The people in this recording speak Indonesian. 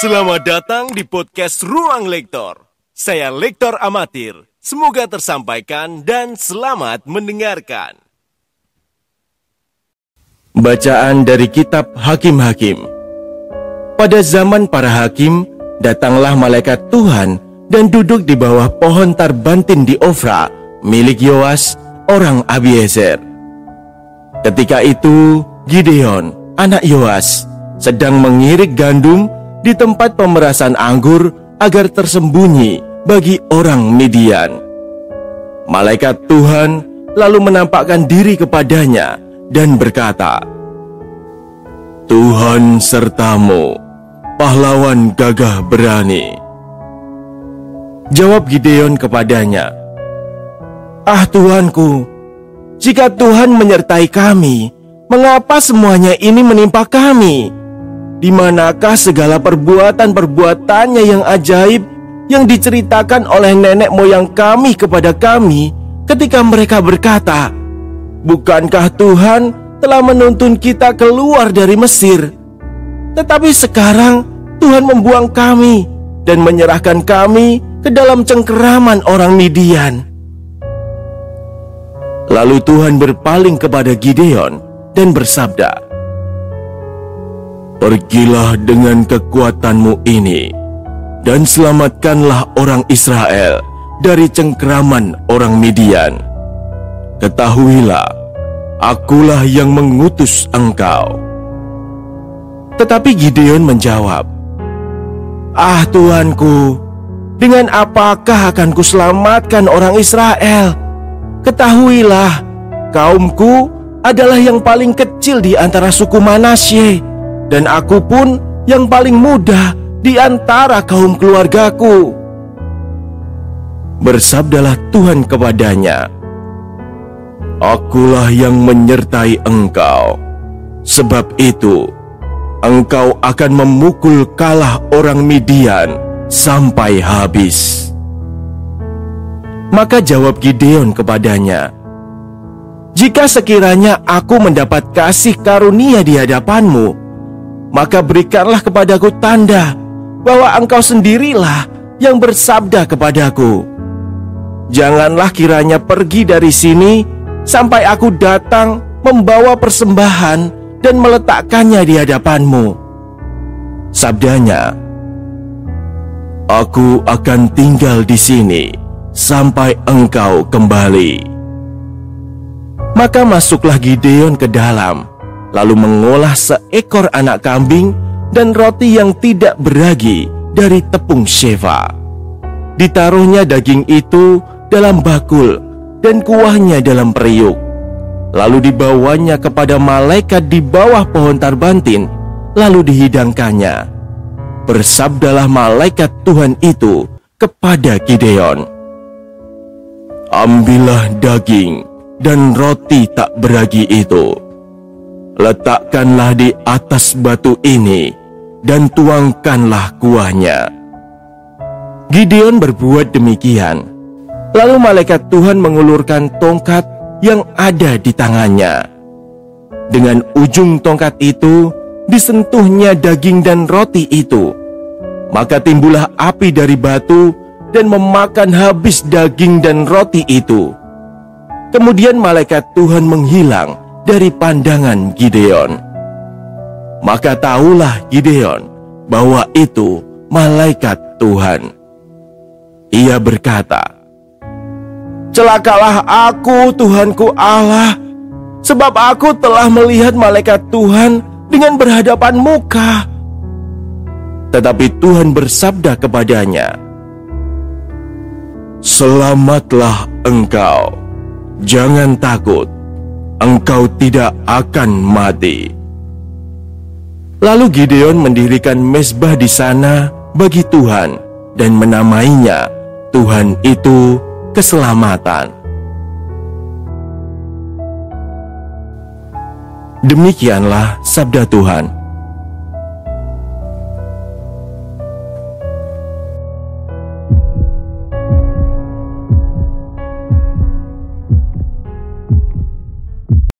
Selamat datang di podcast Ruang Lektor. Saya Lektor Amatir. Semoga tersampaikan dan selamat mendengarkan. Bacaan dari kitab Hakim-Hakim. Pada zaman para hakim, datanglah malaikat Tuhan dan duduk di bawah pohon tarbantin di Ofra, milik Yoas, orang Abiezer. Ketika itu, Gideon, anak Yoas, sedang mengirik gandum di tempat pemerasan anggur agar tersembunyi bagi orang Midian. Malaikat Tuhan lalu menampakkan diri kepadanya dan berkata, "Tuhan sertamu, pahlawan gagah berani." Jawab Gideon kepadanya, "Ah Tuanku, jika Tuhan menyertai kami, mengapa semuanya ini menimpa kami? Di manakah segala perbuatan-perbuatannya yang ajaib yang diceritakan oleh nenek moyang kami kepada kami ketika mereka berkata, 'Bukankah Tuhan telah menuntun kita keluar dari Mesir?' Tetapi sekarang Tuhan membuang kami dan menyerahkan kami ke dalam cengkeraman orang Midian." Lalu Tuhan berpaling kepada Gideon dan bersabda, "Pergilah dengan kekuatanmu ini, dan selamatkanlah orang Israel dari cengkeraman orang Midian. Ketahuilah, akulah yang mengutus engkau." Tetapi Gideon menjawab, "Ah Tuanku, dengan apakah akan kuselamatkan orang Israel? Ketahuilah, kaumku adalah yang paling kecil di antara suku Manasye, dan aku pun yang paling muda di antara kaum keluargaku." Bersabdalah Tuhan kepadanya, "Akulah yang menyertai engkau. Sebab itu, engkau akan memukul kalah orang Midian sampai habis." Maka jawab Gideon kepadanya, "Jika sekiranya aku mendapat kasih karunia di hadapanmu, maka berikanlah kepadaku tanda bahwa engkau sendirilah yang bersabda kepadaku. Janganlah kiranya pergi dari sini sampai aku datang membawa persembahan dan meletakkannya di hadapanmu." Sabdanya, "Aku akan tinggal di sini sampai engkau kembali." Maka masuklah Gideon ke dalam, lalu mengolah seekor anak kambing dan roti yang tidak beragi dari tepung sheva. Ditaruhnya daging itu dalam bakul dan kuahnya dalam periuk. Lalu dibawanya kepada malaikat di bawah pohon tarbantin, lalu dihidangkannya. Bersabdalah malaikat Tuhan itu kepada Gideon, "Ambillah daging dan roti tak beragi itu, letakkanlah di atas batu ini dan tuangkanlah kuahnya." Gideon berbuat demikian. Lalu malaikat Tuhan mengulurkan tongkat yang ada di tangannya. Dengan ujung tongkat itu disentuhnya daging dan roti itu. Maka timbullah api dari batu dan memakan habis daging dan roti itu. Kemudian malaikat Tuhan menghilang dari pandangan Gideon. Maka tahulah Gideon bahwa itu malaikat Tuhan. Ia berkata, "Celakalah aku, Tuhanku Allah, sebab aku telah melihat malaikat Tuhan dengan berhadapan muka." Tetapi Tuhan bersabda kepadanya, "Selamatlah engkau, jangan takut, engkau tidak akan mati." Lalu Gideon mendirikan mezbah di sana bagi Tuhan dan menamainya Tuhan itu Keselamatan. Demikianlah sabda Tuhan.